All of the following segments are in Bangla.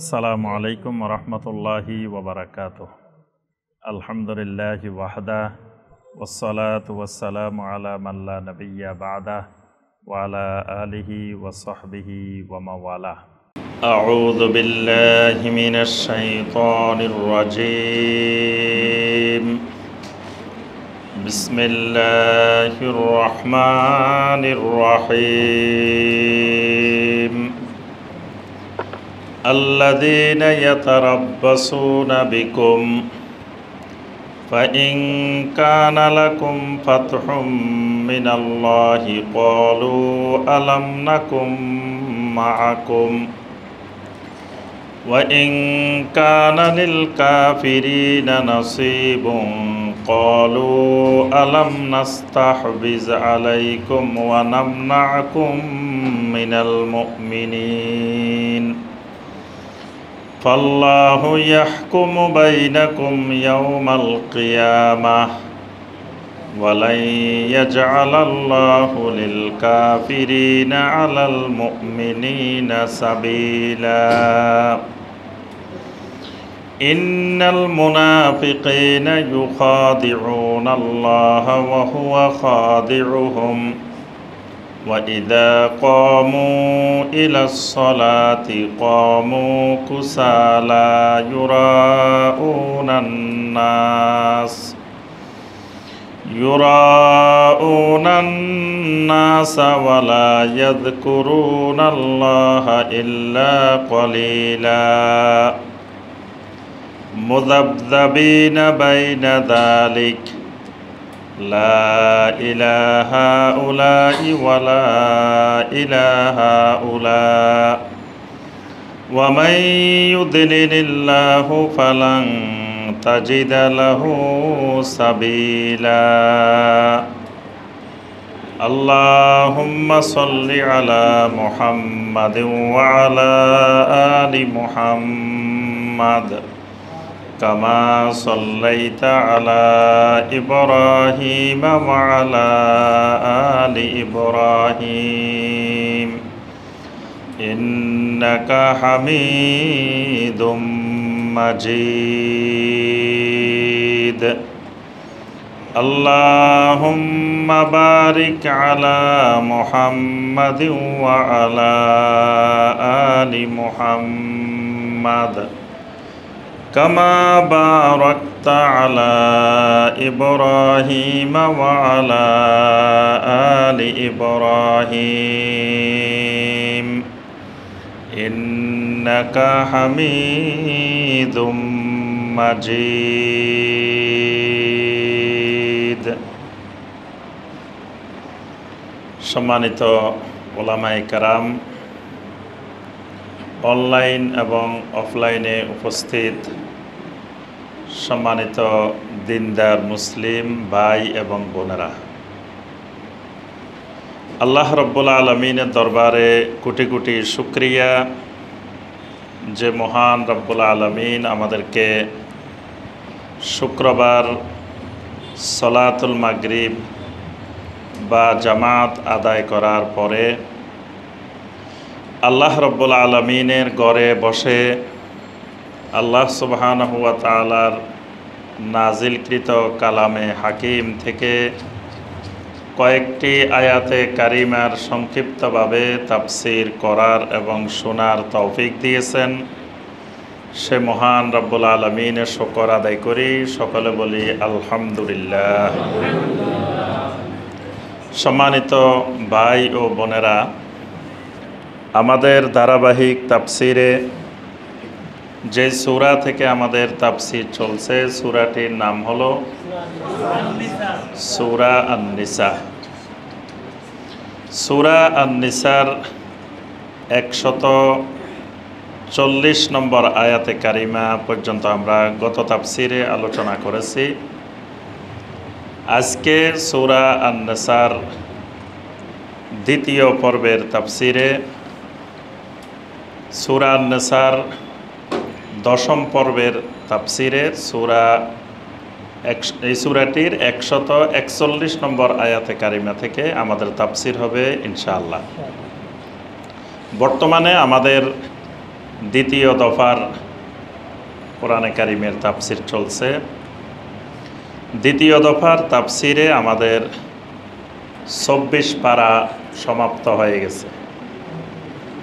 আসসালামু আলাইকুম রহমতুল্লাহি ওবরাকাতুহ। আলহামদুলিল্লাহি ওয়াহদা ওয়াসসালাতু ওয়াসসালামু আলা মান লা নাবিয়্যা বা'দা ওয়া আলা আলিহি ওয়া সাহবিহি ওয়া মাওয়ালা। আউযু বিল্লাহি মিনাশ শাইতানির রাজীম। বিসমিল্লাহির রহমানির রহিম। الذين يتربصون بكم فإن كان لكم فتح من الله قالوا ألم نكن معكم وإن كان للكافرين نصيب قالوا ألم نستحوذ عليكم ونمنعكم من المؤمنين فالله يحكم بينكم يوم القيامة ولن يجعل الله للكافرين على المؤمنين سبيلا إن المنافقين يخادعون الله وهو خادعهم وإذا قاموا إلى الصلاة قاموا كسالى يراءون الناس ولا يذكرون الله إلا قليلا مذبذبين بين ذلك لا إله هؤلاء ولا إله هؤلاء ومن يضلل الله فلن تجد له سبيلا اللهم صل على محمد وعلى آل محمد كما صليت على إبراهيم وعلى آل إبراهيم إنك حميد مجيد اللهم بارك على محمد وعلى آل محمد كما باركت على إبراهيم وعلى آل إبراهيم إنك حميد مجيد সম্মানিত ওলামায়ে কেরাম, অনলাইন এবং অফলাইনে উপস্থিত সম্মানিত দিনদার মুসলিম ভাই এবং বোনেরা, আল্লাহ রব্বুল আলমিনের দরবারে কোটি কোটি শুকরিয়া যে মহান রব্বুল আলমিন আমাদেরকে শুক্রবার সলাতুল মাগরিব বা জামাত আদায় করার পরে আল্লাহ রব্বুল আলমিনের ঘরে বসে আল্লাহ সুবহানাহু ওয়া তাআলার নাজিলকৃত কালামে হাকিম থেকে কয়েকটি আয়াতে কারিমার সংক্ষিপ্তভাবে তাফসীর করার এবং শোনার তৌফিক দিয়েছেন। সে মহান রব্বুল আলমিনের শুকর আদায় করি, সকলে বলি আলহামদুলিল্লাহ। সম্মানিত ভাই ও বোনেরা, আমাদের ধারাবাহিক তাফসিরে যে সূরা থেকে আমাদের তাফসির চলছে, সূরাটির নাম হলো সূরা আন-নিসা। সূরা আন-নিসার 140 নম্বর আয়াতে কারিমা পর্যন্ত আমরা গত তাফসিরে আলোচনা করেছি। আজকে সূরা আন-নিসার দ্বিতীয় পর্বের তাফসিরে সূরা আন-নিসার 10ম পর্বের তাফসিরে এই সূরাটির 141 নম্বর আয়াতে কারিমা থেকে আমাদের তাফসির হবে ইনশাআল্লাহ। বর্তমানে আমাদের দ্বিতীয় দফার কোরআনে কারিমের তাফসির চলছে। দ্বিতীয় দফার তাফসিরে আমাদের ২৪ পারা সমাপ্ত হয়ে গেছে।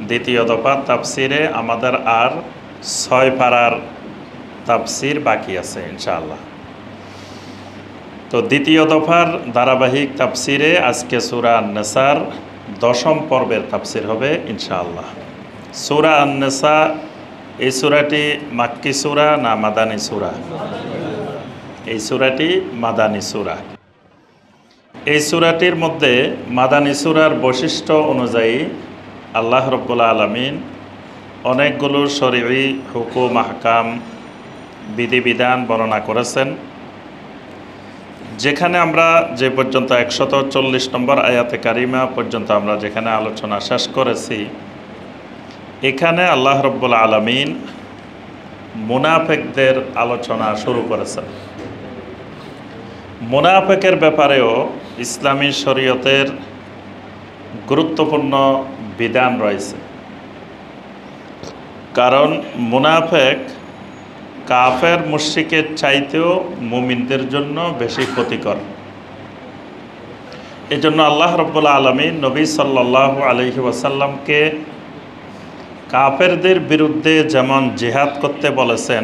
দ্বিতীয় দফার তাফসিরে আমাদের আর ৬ পারার তাফসির বাকি আছে ইনশাআল্লাহ। তো দ্বিতীয় দফার ধারাবাহিক তাফসিরে আজকে সূরা আন-নিসার ১০ম পর্বের তাফসির হবে ইনশাআল্লাহ। সূরা আন-নিসা এই সূরাটি মাক্কি সূরা না মাদানী সূরা? এই সূরাটি মাদানী সূরা। এই সূরাটির মধ্যে মাদানী সূরার বৈশিষ্ট্য অনুযায়ী আল্লাহ রাব্বুল আলামিন অনেকগুলো শরঈ হুকুম আহকাম বিধিবিধান বর্ণনা করেছেন। যেখানে আমরা যে পর্যন্ত ১৪০ নম্বর আয়াতে কারিমা পর্যন্ত আমরা যেখানে আলোচনা শেষ করেছি, এখানে আল্লাহ রাব্বুল আলামিন মুনাফিকদের আলোচনা শুরু করেছেন। মুনাফিকের ব্যাপারেও ইসলামী শরীয়তের গুরুত্বপূর্ণ বিধান রয়েছে। কারণ মুনাফিক কাফের মুশরিকের চাইতেও মুমিনদের জন্য বেশি ক্ষতিকর। এজন্য আল্লাহ রাব্বুল আলামিন নবী সাল্লাল্লাহু আলাইহি ওয়াসাল্লামকে কাফেরদের বিরুদ্ধে যেমন জিহাদ করতে বলেছেন,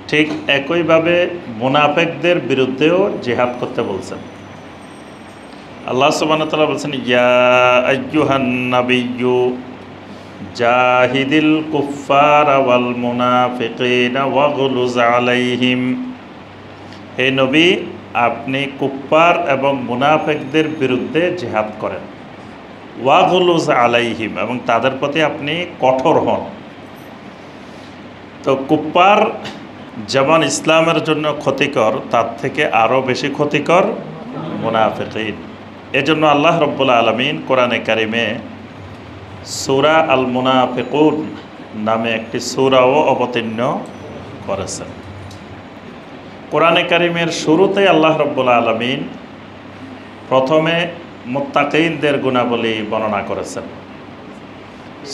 ঠিক একইভাবে মুনাফিকদের বিরুদ্ধেও জিহাদ করতে বলছেন। আল্লাহ সুবহানাহু ওয়া তাআলা বলছেন, ইয়া আইয়ুহান নাবিয়্যু জাহিদিল কুফার ওয়াল মুনাফিকিনা ওয়াগলুজ আলাইহিম। হে নবী, আপনি কুফার এবং মুনাফিকদের বিরুদ্ধে জিহাদ করেন। ওয়াগলুজ আলাইহিম, এবং তাদের প্রতি আপনি কঠোর হন। তো কুফার যেমন ইসলামের জন্য ক্ষতিকর, তার থেকে আরও বেশি ক্ষতিকর মুনাফিকিন। এজন্য আল্লাহ রাব্বুল আলামিন কোরআনে কারিমে সূরা আল মুনাফিকুন নামে একটি সূরাও অবতীর্ণ করেছেন। কোরআনে কারিমের শুরুতে আল্লাহ রাব্বুল আলামিন প্রথমে মুত্তাকিনদের গুণাবলী বর্ণনা করেছেন।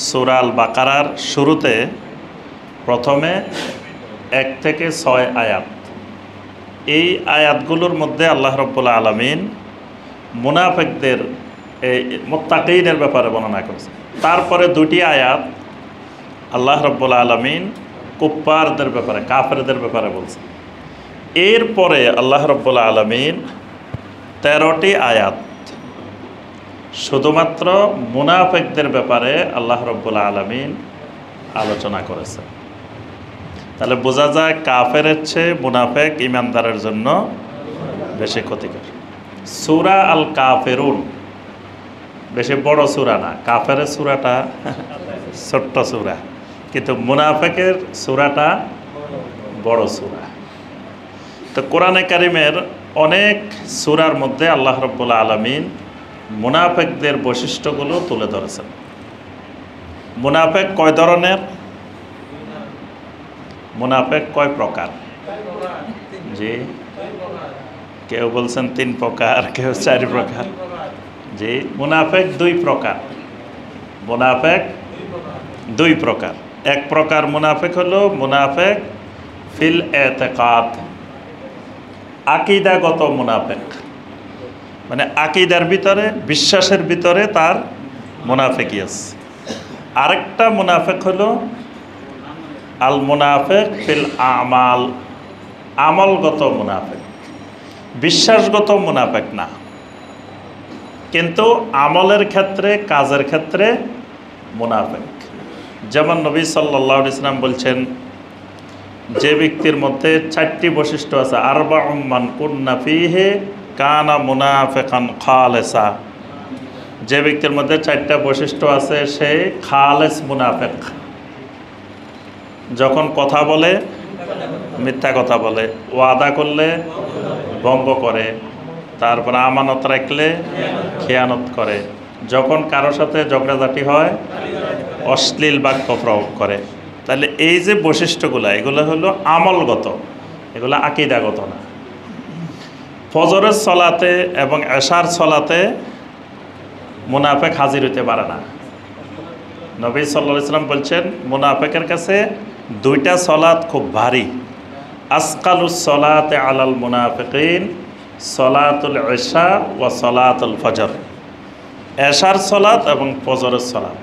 সূরা আল বাকারার শুরুতে প্রথমে ১ থেকে ৬ আয়াত, এই আয়াতগুলোর মধ্যে আল্লাহ রাব্বুল আলামিন মুনাফিকদের এই মুত্তাকিনের ব্যাপারে বর্ণনা করেছেন। তারপরে ২টি আয়াত আল্লাহ রাব্বুল আলামিন কুফফারদের ব্যাপারে, কাফেরদের ব্যাপারে বলছেন। এরপরে আল্লাহ রাব্বুল আলামিন ১৩টি আয়াত শুধুমাত্র মুনাফিকদের ব্যাপারে আল্লাহ রাব্বুল আলামিন আলোচনা করেছেন। তাহলে বোঝা যায় কাফেরের চেয়ে মুনাফিক ইমানদারের জন্য বেশি ক্ষতিকর। সূরা আল কাফিরুন বেশি বড় সূরা না, কাফেরের সূরাটা ছোট্ট সূরা, কিন্তু মুনাফিকের সূরাটা বড় সূরা। তো কোরআনে কারিমের অনেক সূরার মধ্যে আল্লাহ রাব্বুল আলামিন মুনাফিকদের বৈশিষ্ট্যগুলো তুলে ধরেছেন। মুনাফিক কয় ধরনের? মুনাফিক কয় প্রকার? জি, কেউ বলছেন ৩ প্রকার, কেউ ৪ প্রকার। জি, মুনাফিক ২ প্রকার। মুনাফিক ২ প্রকার। এক প্রকার মুনাফিক হলো মুনাফিক ফিল এতেকাদ, আকীদাগত মুনাফিক, মানে আকীদার ভিতরে, বিশ্বাসের ভিতরে তার মুনাফিকি আছে। আরেকটা মুনাফিক হলো আল মুনাফিক ফিল আমাল, আমলগত মুনাফিক, বিশ্বাসগত মুনাফিক না, কিন্তু আমলের ক্ষেত্রে, কাজের ক্ষেত্রে মুনাফিক। যেমন নবী সাল্লাল্লাহু আলাইহি ওয়াসাল্লাম বলছেন, যে ব্যক্তির মধ্যে 4টি বৈশিষ্ট্য আছে, আরবাউম মান কুন্না ফীহি কানা মুনাফিকান খালেসা। যে ব্যক্তির মধ্যে 4টা বৈশিষ্ট্য আছে, সে খালেস মুনাফিক। যখন কথা বলে মিথ্যা কথা বলে, ওয়াদা করলে ভঙ্গ করে, তারপর আমানত রাখলে খেয়ানত করে, যখন কারো সাথে ঝগড়াঝাটি হয় অশ্লীল বাক্য প্রয়োগ করে। তাহলে এই যে বৈশিষ্ট্যগুলো, এগুলো হলো আমলগত, এগুলো আকীদাগত না। ফজরের সলাতে এবং এশার সলাতে মুনাফিক হাজির হতে পারে না। নবী সাল্লাল্লাহু আলাইহি ওয়াসাল্লাম বলছেন মুনাফিকের কাছে দুইটা সলাত খুব ভারী। আসকালুস সলাতে আলাল মুনাফিকিন সলাতুল ইশা ওয়া সলাতুল ফজর, এশার সলাত এবং ফজরের সলাত।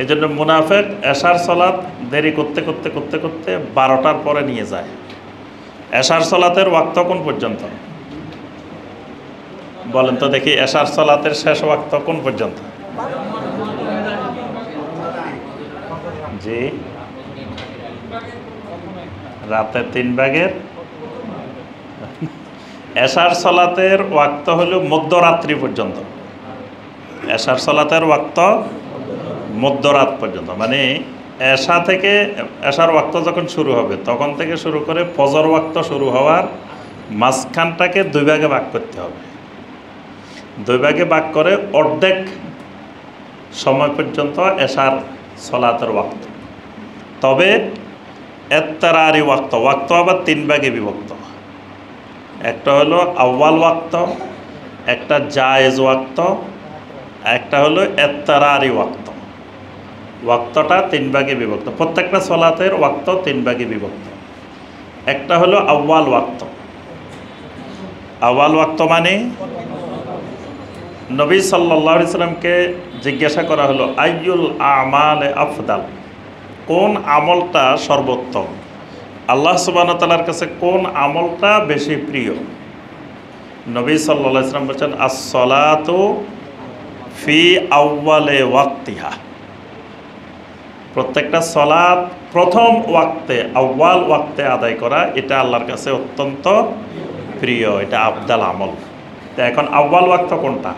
এই জন্য মুনাফিক এশার সলাত দেরি করতে করতে করতে করতে 12টার পরে নিয়ে যায়। এশার সলাতের ওয়াক্ত কোন পর্যন্ত বলেন তো দেখি? এশার সলাতের শেষ ওয়াক্ত কোন পর্যন্ত? জি, রাতে 3 ভাগের। এশার সলাতের ওয়াক্ত হলো মধ্যরাত্রি পর্যন্ত। এশার সলাতের ওয়াক্ত মধ্যরাত পর্যন্ত, মানে এশা থেকে এশার ওয়াক্ত যখন শুরু হবে তখন থেকে শুরু করে ফজর ওয়াক্ত শুরু হওয়ার মাঝখানটাকে 2 ভাগে ভাগ করতে হবে। 2 ভাগে ভাগ করে অর্ধেক সময় পর্যন্ত এশার সলাতের ওয়াক্ত। তবে এত্তারারি ওয়াক্ত, ওয়াক্ত আবার 3 ভাগে বিভক্ত। একটা হলো আউয়াল ওয়াক্ত, একটা জায়েজ ওয়াক্ত, একটা হলো এত্তারারি ওয়াক্ত। ওয়াক্তটা 3 ভাগে বিভক্ত, প্রত্যেকটা সলাতের ওয়াক্ত 3 ভাগে বিভক্ত। একটা হলো আউয়াল ওয়াক্ত। আউয়াল ওয়াক্ত মানে নবী সাল্লাল্লাহু আলাইহি সাল্লামকে জিজ্ঞাসা করা হলো আইয়ুল আমালে আফদাল, কোন আমলটা সর্বোত্তম, আল্লাহ সুবহানাহু ওয়া তাআলার কাছে কোন আমলটা বেশি প্রিয়? নবী সাল্লাল্লাহু আলাইহি সাল্লাম বলেছেন আস-সালাতু ফি আউয়ালে ওয়াক্তিহা, প্রত্যেকটা সলাত প্রথম ওয়াক্তে আউয়াল ওয়াক্তে আদায় করা এটা আল্লাহর কাছে অত্যন্ত প্রিয়, এটা আফদাল আমল। তো এখন আউয়াল ওয়াক্ত কোনটা?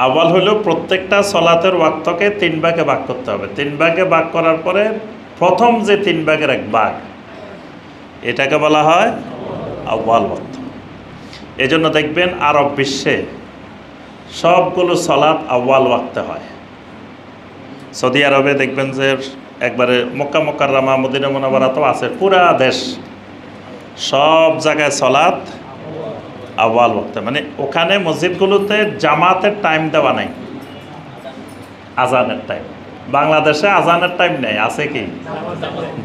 আউয়াল হলো প্রত্যেকটা সলাতের ওয়াক্তকে 3 ভাগে ভাগ করতে হবে। 3 ভাগে ভাগ করার পরে প্রথম যে 3 ভাগের 1 ভাগ, এটাকে বলা হয় আউয়াল ওয়াক্ত। এজন্য দেখবেন আরব বিশ্বে সবগুলো সলাত আউয়াল ওয়াক্তে হয়। সৌদি আরবে দেখবেন যে একবারে মক্কা মুকাররমা মদিনা মুনাওয়ারা তো আছে, পুরা দেশ সব জায়গায় সলাত আউয়াল ওয়াক্তে, মানে ওখানে মসজিদগুলোতে জামাতের টাইম দেওয়া নাই, আজানের টাইম। বাংলাদেশে আজানের টাইম নেই, আছে কি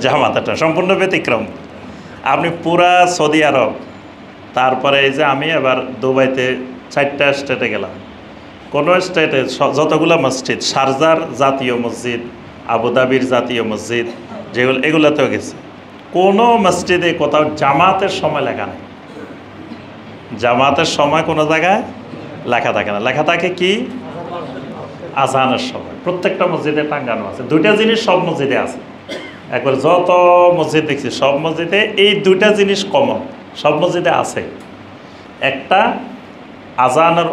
জামাতের টাইম, সম্পূর্ণ ব্যতিক্রম। আপনি পুরা সৌদি আরব, তারপরে এই যে আমি এবার দুবাইতে 4টা স্টেটে গেলাম, কোনো স্টেটে যতগুলো মসজিদ, শারজার জাতীয় মসজিদ, আবুধাবির জাতীয় মসজিদ, যেগুলো এগুলোতেও গেছে, কোনো মসজিদে কোথাও জামাতের সময় লেখা নেই। জামাতের সময় কোনো জায়গায় লেখা থাকে না, লেখা থাকে কি আজানের সময়। প্রত্যেকটা মসজিদে টাঙ্গানো আছে। 2টা জিনিস সব মসজিদে আছে, একবার যত মসজিদ দেখছি সব মসজিদে এই 2টা জিনিস কমন, সব মসজিদে আছে। একটা আজানের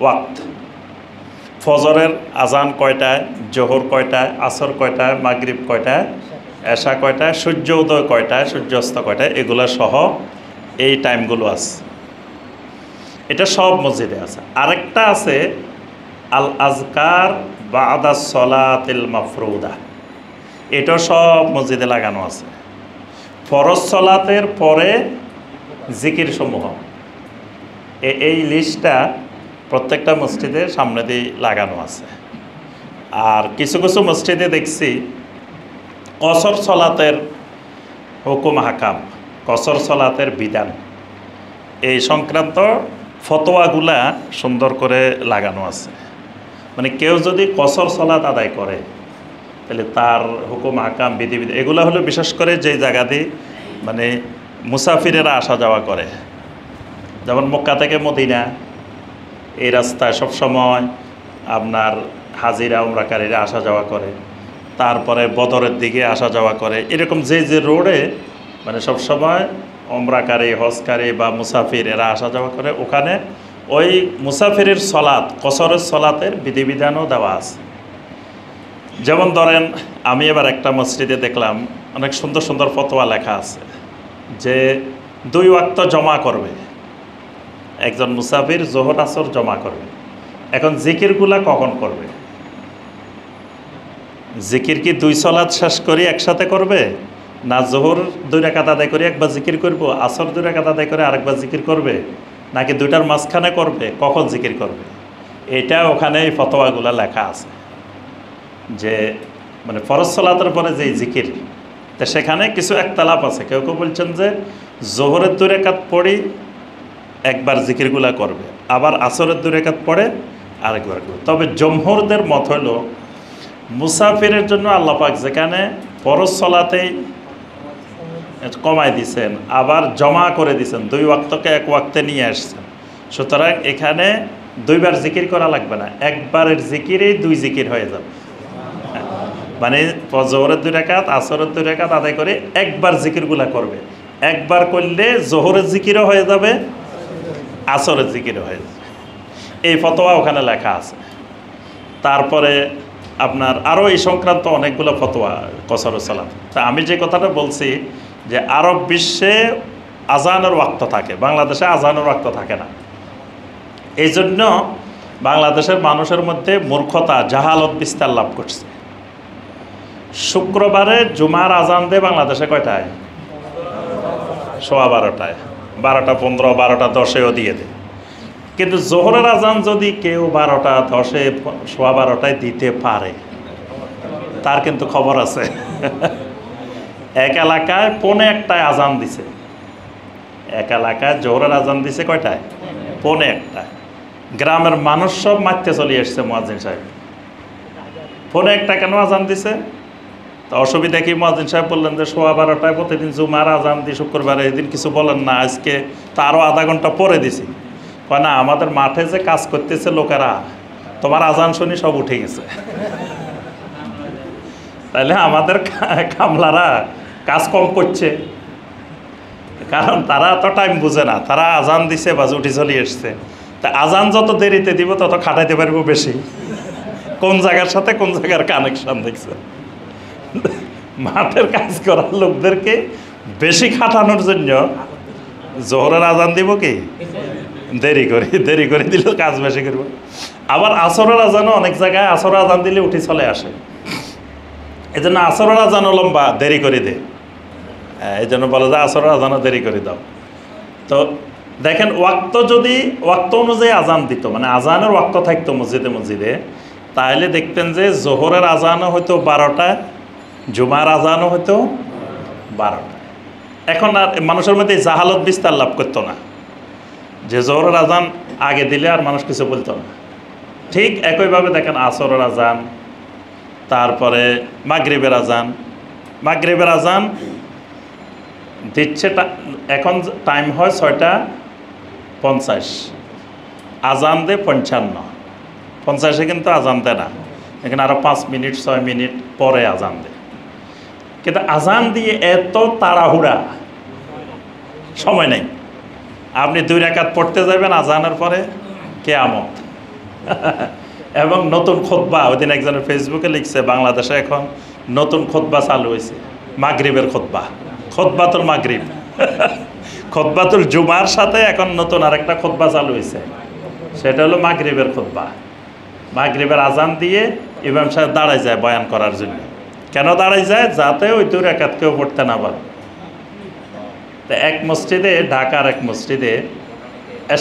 ওয়াক্ত, ফজরের আজান কয়টায়, জোহর কয়টায়, আসর কয়টায়, মাগরিব কয়টায়, এশা কয়টায়, সূর্য উদয় কয়টায়, সূর্যাস্ত কয়টায়, এগুলো সহ এই টাইমগুলো আছে। এটা সব মসজিদে আছে। আরেকটা আছে আল আজকার বাদা সলাতিল মাফরুদা, এটা সব মসজিদে লাগানো আছে। ফরজ সলাতের পরে জিকির সমূহ, এই লিস্টটা প্রত্যেকটা মসজিদের সামনে দিয়ে লাগানো আছে। আর কিছু কিছু মসজিদে দেখছি কসর সলাতের হুকুম হাকাম, কসর সলাতের বিধান, এই সংক্রান্ত ফতোয়াগুলা সুন্দর করে লাগানো আছে। মানে কেউ যদি কসর সলাত আদায় করে তাহলে তার হুকুম হাকাম বিধিবিধান এগুলো হলো বিশেষ করে যে জায়গা দিয়ে মানে মুসাফিরেরা আসা যাওয়া করে, যেমন মক্কা থেকে মদিনা, এই রাস্তায় সবসময় আপনার হাজিরা উমরাকারীরা আসা যাওয়া করে, তারপরে বদরের দিকে আসা যাওয়া করে, এরকম যে যে রোডে মানে সবসময় উমরাকারী, হজকারী বা মুসাফির এরা আসা যাওয়া করে, ওখানে ওই মুসাফিরের সলাত, কসরের সলাতের বিধিবিধানও দেওয়া আছে। যেমন ধরেন আমি এবার একটা মসজিদে দেখলাম অনেক সুন্দর সুন্দর ফতোয়া লেখা আছে যে 2 ওয়াক্ত জমা করবে একজন মুসাফির, জোহর আসর জমা করবে। এখন জিকিরগুলা কখন করবে? জিকির কি 2 সলাত শেষ করি একসাথে করবে, না জোহর 2 রাকাত আদায় করে একবার জিকির করব, আসর 2 রাকাত আদায় করে আরেকবার জিকির করবে, নাকি 2টার মাঝখানে করবে, কখন জিকির করবে? এটা ওখানে এই ফতোয়াগুলা লেখা আছে। যে মানে ফরজ সালাতের পরে যে জিকির, তা সেখানে কিছু একতালাপ আছে। কেউ কেউ বলছেন যে জোহরের 2 রাকাত পড়ি একবার জিকিরগুলা করবে, আবার আসরের 2 রাকাত পড়ে আরেকবার করবে। তবে জমহুরদের মত হলো মুসাফিরের জন্য আল্লাহ পাক যেখানে ফরজ সালাতেই কমায় দিছেন, আবার জমা করে দিছেন, 2 ওয়াক্তকে 1 ওয়াক্তে নিয়ে আসছেন, সুতরাং এখানে 2 বার জিকির করা লাগবে না, একবারের জিকিরেই 2 জিকির হয়ে যাবে। মানে জোহরের 2 রাকাত আসরের 2 রাকাত আদায় করে একবার জিকিরগুলা করবে, একবার করলে জোহরের জিকিরও হয়ে যাবে, আসরের জিকিরও হয়ে যাবে। এই ফতোয়া ওখানে লেখা আছে। তারপরে আপনার আরও এই সংক্রান্ত অনেকগুলো ফতোয়া কসরুস সালাত। তা আমি যে কথাটা বলছি যে আরব বিশ্বে আজানের ওয়াক্ত থাকে, বাংলাদেশে আজানের ওয়াক্ত থাকে না। এই জন্য বাংলাদেশের মানুষের মধ্যে মূর্খতা, জাহালত বিস্তার লাভ করছে। শুক্রবারে জুমার আজান দেয় বাংলাদেশে কয়টায়? 12:15, 12:15, 12:10-এও দিয়ে দেয়। কিন্তু জোহরের আজান যদি কেউ 12:10, 12:15 দিতে পারে, তার কিন্তু খবর আছে। এক এলাকায় 1:45 আজান দিছে, এক এলাকায় জোহরের আজান দিছে কয়টায়? 1:45। গ্রামের মানুষ সব মারতে চলে এসছে মুয়াজ্জিন সাহেব। 1:45 কেন আজান দিছে? তো অসুবিধা কি? মুয়াজ্জিন সাহেব বললেন যে 12:15 প্রতিদিন জুমার আজান দিই শুক্রবারে, এদিন কিছু বলেন না, আজকে তো আরও আধা ঘন্টা পরে দিছি। কয় না, আমাদের মাঠে যে কাজ করতেছে লোকেরা, তোমার আজান শুনি সব উঠে গেছে। তাইলে আমাদের কামলারা কাজ কম করছে, কারণ তারা তো টাইম বুঝে না, তারা আজান দিছে বাজে উঠে চলে এসছে। তা আজান যত দেরিতে দিব তত খাটাইতে পারবো বেশি। কোন জায়গার সাথে কোন জায়গার কানেকশন দেখছে। মাঠের কাজ করার লোকদেরকে বেশি খাটানোর জন্য জোহরের আজান দিব কি দেরি করে দিলেও কাজ বেশি করবো। আবার আসরের আজানও অনেক জায়গায় আসরের আজান দিলে উঠে চলে আসে, এই জন্য আসরের আজানও লম্বা দেরি করে দেয়। এই জন্য বলে যে আসরের আজানও দেরি করে দাও। তো দেখেন, যদি ওয়াক্ত অনুযায়ী আজান দিত, মানে আজানের ওয়াক্ত থাকতো মসজিদে, তাহলে দেখতেন যে জোহরের আজানও হয়তো 12টা, জুমার আজানও হয়তো 12টা। এখন আর মানুষের মধ্যে জাহালত বিস্তার লাভ করতো না যে জোহরের আজান আগে দিলে আর মানুষ কিছু বলতো না। ঠিক একইভাবে দেখেন আসরের আজান, তারপরে মাগরিবের আজান দিচ্ছে, এখন টাইম হয় 6:50, আজান দে 55, কিন্তু আজান দেয় না, এখানে আরও 5 মিনিট 6 মিনিট পরে আজান দেয়। কিন্তু আজান দিয়ে এত তাড়াহুড়া, সময় নেই। আপনি 2 রাকাত পড়তে যাবেন আজানের পরে, কিয়ামত। এবং নতুন খুতবা, ওইদিন একজনের ফেসবুকে লিখছে বাংলাদেশে এখন নতুন খুতবা চালু হয়েছে, মাগরিবের খুতবাতুল মাগরিব। খুতবাতুল জুমার সাথে এখন নতুন আরেকটা খুতবা চালু হয়েছে, সেটা হলো মাগরিবের খুতবা। মাগরিবের আজান দিয়ে ইমাম সাহেব দাঁড়ায় যায় বয়ান করার জন্য। কেন দাঁড়ায় যায়? যাতে ওই 2 রাকাত কেউ পড়তে না পারে। তো এক মসজিদে, ঢাকার এক মসজিদে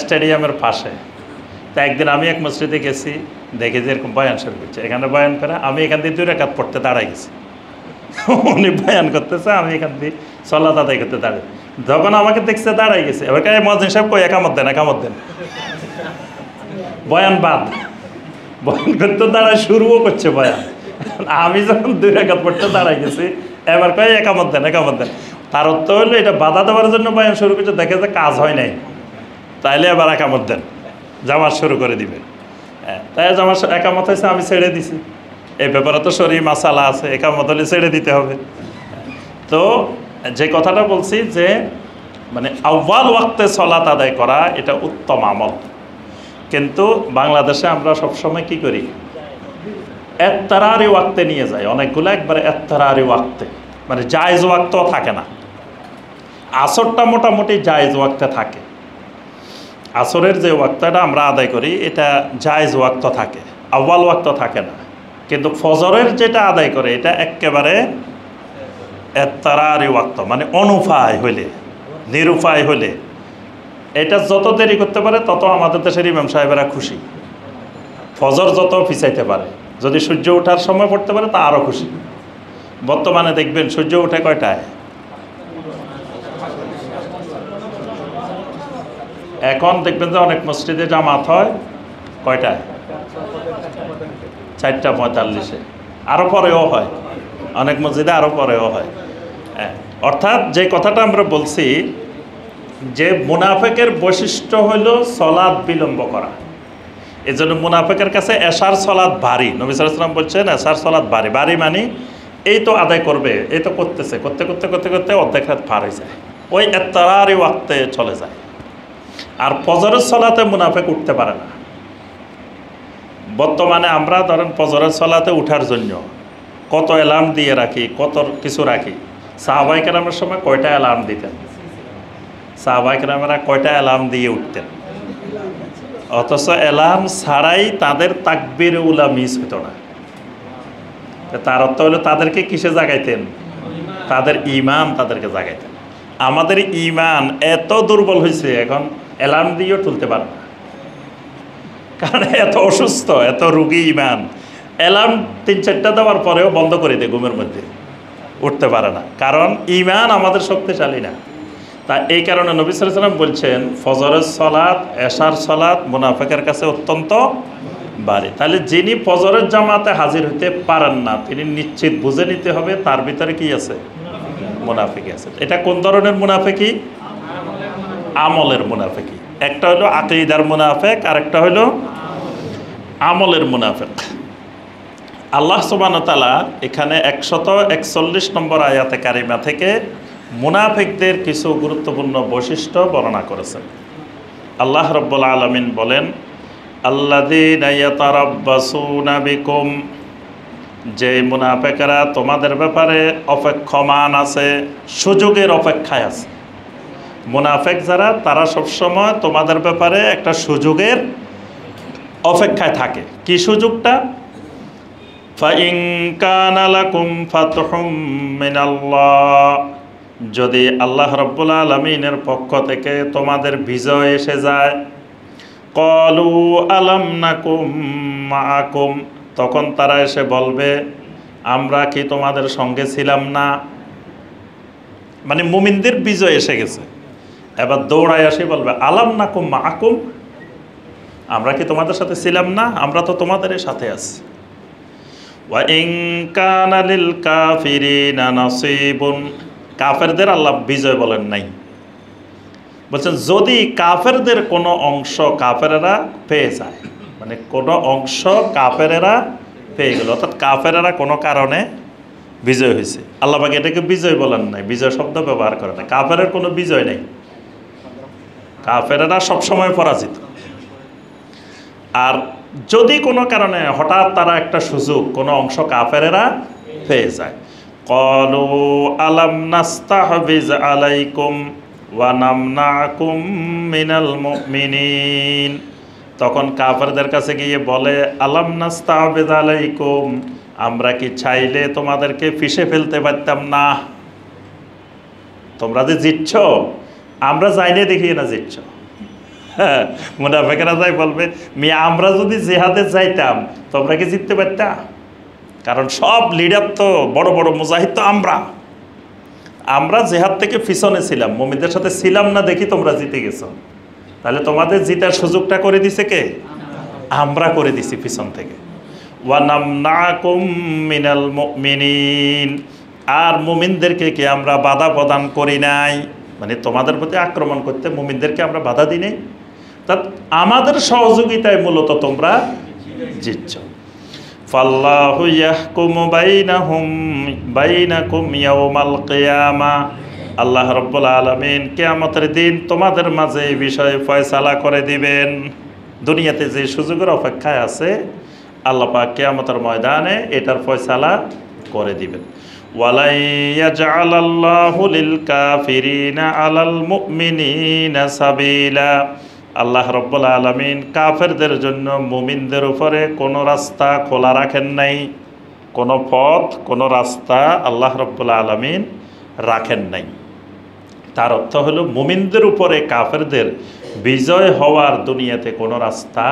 স্টেডিয়ামের পাশে, তা একদিন আমি এক মসজিদে গেছি, দেখে যে এরকম বয়ান শুরু করছে, এখানে বয়ান করে, আমি এখান দিয়ে 2 রাকাত পড়তে দাঁড়াই গেছি। উনি বয়ান করতেছে, আমি এখান দিয়ে সালাত আদায় করতে দাঁড়াই। যখন আমাকে দেখছে দাঁড়াই গেছে, এবার কে মুয়াজ্জিন সাহেব কই একামত দেন। বয়ান বাদ, বয়ান করতে দাঁড়ায় শুরুও করছে বয়ান। আমি যখন 2 রাকাত পড়তে দাঁড়াই গেছি, এবার কয় একামত দেন। তার অর্থ হলো এটা বাধা দেওয়ার জন্য বয়ান শুরু করছে, দেখে যে কাজ হয় নাই, তাইলে এবার একামত দেন, জামাত শুরু করে দিবে। তাই জামাত একামত হয়েছে, আমি ছেড়ে দিছি। এই ব্যাপারে তো শরীর মাসালা আছে, একামত হলে ছেড়ে দিতে হবে। তো যে কথাটা বলছি যে মানে আউয়াল ওয়াক্তে সালাত আদায় করা এটা উত্তম আমল, কিন্তু বাংলাদেশে আমরা সবসময় কি করি, এত্তারারি ওয়াক্তে নিয়ে যাই, অনেকগুলো একবারে এত্তারারি ওয়াক্তে, মানে জায়েজ ওয়াক্তও থাকে না। আসরটা মোটামুটি জায়েজ ওয়াক্তে থাকে, আসরের যে ওয়াক্তটা আমরা আদায় করি এটা জায়েজ ওয়াক্ত থাকে, আউয়াল ওয়াক্ত থাকে না। কিন্তু ফজরের যেটা আদায় করে এটা একেবারে এত্তারারি ওয়াক্ত, মানে অনুপায় হইলে, নিরুপায় হলে, এটা যত দেরি করতে পারে তত আমাদের দেশের ইমাম সাহেবেরা খুশি। ফজর যত পিছাইতে পারে, যদি সূর্য ওঠার সময় পড়তে পারে তা আরও খুশি। বর্তমানে দেখবেন সূর্য ওঠে কয়টায়? এখন দেখবেন যে অনেক মসজিদে জামাত হয় কয়টায়? 4:45। আরও পরেও হয়, অনেক মসজিদে আরও পরেও হয়। অর্থাৎ যে কথাটা আমরা বলছি যে মুনাফেকের বৈশিষ্ট্য হইল সলাৎ বিলম্ব করা। এই জন্য মুনাফেকের কাছে এশার সলাৎ ভারী। নবী সাল্লাল্লাহু আলাইহি ওয়াসাল্লাম বলছেন এশার সলাৎ ভারী। ভারী মানে এই তো আদায় করবে, এই তো করতেছে, করতে করতে করতে করতে অর্ধেক রাত পার হয়ে যায়, ওই এত্তারারি ওয়াক্তে চলে যায়। আর ফজরের সলাতে মুনাফেক উঠতে পারে না। বর্তমানে আমরা ধরেন ফজরের সলাতে উঠার জন্য কত অ্যালার্ম দিয়ে রাখি, কত কিছু রাখি। সাহাবায়ে কেরামের সময় কয়টা অ্যালার্ম দিতেন? সাহাবায়ে কেরামেরা কয়টা অ্যালার্ম দিয়ে উঠতেন? অথচ অ্যালার্ম ছাড়াই তাদের তাকবীরে উলা মিস হতো না। তার অর্থ হলো তাদেরকে কিসে জাগাইতেন? তাদের ঈমান তাদেরকে জাগাইতেন। আমাদের ঈমান এত দুর্বল হয়েছে এখন অ্যালার্ম দিয়েও তুলতে পারে না, কারণ এত অসুস্থ, এত রুগী ঈমান। অ্যালার্ম 3-4টা দেওয়ার পরেও বন্ধ করে দেয়, ঘুমের মধ্যে উঠতে পারে না, কারণ ঈমান আমাদের শক্তিশালী না। তা এই কারণে নবী সাল্লাল্লাহু আলাইহি ওয়াসাল্লাম বলছেন ফজরের সলাত, এশার সলাত মুনাফিকের কাছে অত্যন্ত ভারী। তাহলে যিনি ফজরের জামাতে হাজির হতে পারেন না তিনি নিশ্চিত বুঝে নিতে হবে তার ভিতরে কি আছে? মুনাফিকি আছে। এটা কোন ধরনের মুনাফিকি? আমলের মুনাফিকি। একটা হলো আকীদার মুনাফিক, আর একটা হলো আমলের মুনাফিক। আল্লাহ সুবহানাহু ওয়া তাআলা এখানে 141 নম্বর আয়াতে কারিমা থেকে মুনাফিকদের কিছু গুরুত্বপূর্ণ বৈশিষ্ট্য বর্ণনা করেছেন। আল্লাহ রাব্বুল আলামিন বলেন, আল্লাযীনা ইয়াতারাব্বাসুনা বিকুম, যে মুনাফিকরা তোমাদের ব্যাপারে অপেক্ষমান আছে, সুযোগের অপেক্ষায় আছে। মুনাফিক যারা, তারা সবসময় তোমাদের ব্যাপারে একটা সুযোগের অপেক্ষায় থাকে। কি সুযোগটা? ফাইন কানা লাকুম ফাতহুম মিনাল্লাহ, যদি আল্লাহ রাব্বুল আলামিনের পক্ষ থেকে তোমাদের বিজয় এসে যায়, ক্বালু আলাম নাকুম মাআকুম, তখন তারা এসে বলবে আমরা কি তোমাদের সঙ্গে ছিলাম না? মানে মুমিনদের বিজয় এসে গেছে, এবার দৌড়ায় আসে বলবে আলাম নাকুম মাআকুম, আমরা কি তোমাদের সাথে ছিলাম না? আমরা তো তোমাদের সাথে আছি। ওয়া ইন কানা লিল কাফিরিনা নাসিবুন, কাফেরদের আল্লাহ বিজয় বলেন নাই, বলছেন যদি কাফেরদের কোনো অংশ কাফেরেরা পেয়ে যায়, মানে কোনো অংশ কাফেরেরা পেয়ে গেল, অর্থাৎ কাফেরেরা কোনো কারণে বিজয় হয়েছে, আল্লাহ পাক এটাকে বিজয় বলেন নাই, বিজয় শব্দ ব্যবহার করে না। কাফেরের কোনো বিজয় নেই, কাফেরেরা সবসময় পরাজিত। আর যদি কোনো কারণে হঠাৎ তারা একটা সুযোগ, কোনো অংশ কাফেরেরা পেয়ে যায়, ক্বালু আলাম নাস্তাহবিজ আলাইকুম ওয়া নামনাকুম মিনাল মুমিনিন, তখন কাফেরদের কাছে গিয়ে বলে আলাম নাস্তাহবিজ আলাইকুম, আমরা কি চাইলে তোমাদেরকে পিষে ফেলতে পারতাম না? তোমরা যে জিতছ, আমরা চাইলে দেখিয়ে না জিতছ। হ্যাঁ, মুনাফিকরা যাই বলবে আমরা যদি জিহাদে যাইতাম তোমরা কি জিততে পারতা? কারণ সব লিডার তো বড় বড় মুজাহিদ তো আমরা জিহাদ থেকে পিছনে ছিলাম, মুমিনদের সাথে ছিলাম না দেখি তোমরা জিতে গেছো। তাহলে তোমাদের জিতার সুযোগটা করে দিছে কে? আমরা করে দিছি পিছন থেকে। ওয়া নামনাকুম মিনাল মুমিনিন, আর মুমিনদেরকে কি আমরা বাধা প্রদান করি নাই? মানে তোমাদের প্রতি আক্রমণ করতে মুমিনদেরকে আমরা বাধা দিই নাই, তা আমাদের সহযোগিতায় মূলত তোমরা জিতছ। ফাল্লাহু ইয়াহকুমু বাইনাকুম ইয়াওমাল কিয়ামা, আল্লাহ রাব্বুল আলামিন কিয়ামতের দিন তোমাদের মাঝে এই বিষয়ে ফয়সালা করে দিবেন। দুনিয়াতে যে সুযোগের অপেক্ষায় আছে আল্লাহ পাক কিয়ামতের ময়দানে এটার ফয়সালা করে দিবেন। ওয়ালা ইয়াজআলাল্লাহু লিল কাফিরিনা আলাল মুমিনিনা সাবিলা, আল্লাহ রাব্বুল আলামিন কাফেরদের জন্য মুমিনদের উপরে কোনো রাস্তা খোলা রাখেন নাই, কোনো পথ, কোনো রাস্তা আল্লাহ রাব্বুল আলামিন রাখেন নাই। তার অর্থ হলো মুমিনদের উপরে কাফেরদের বিজয় হওয়ার দুনিয়াতে কোনো রাস্তা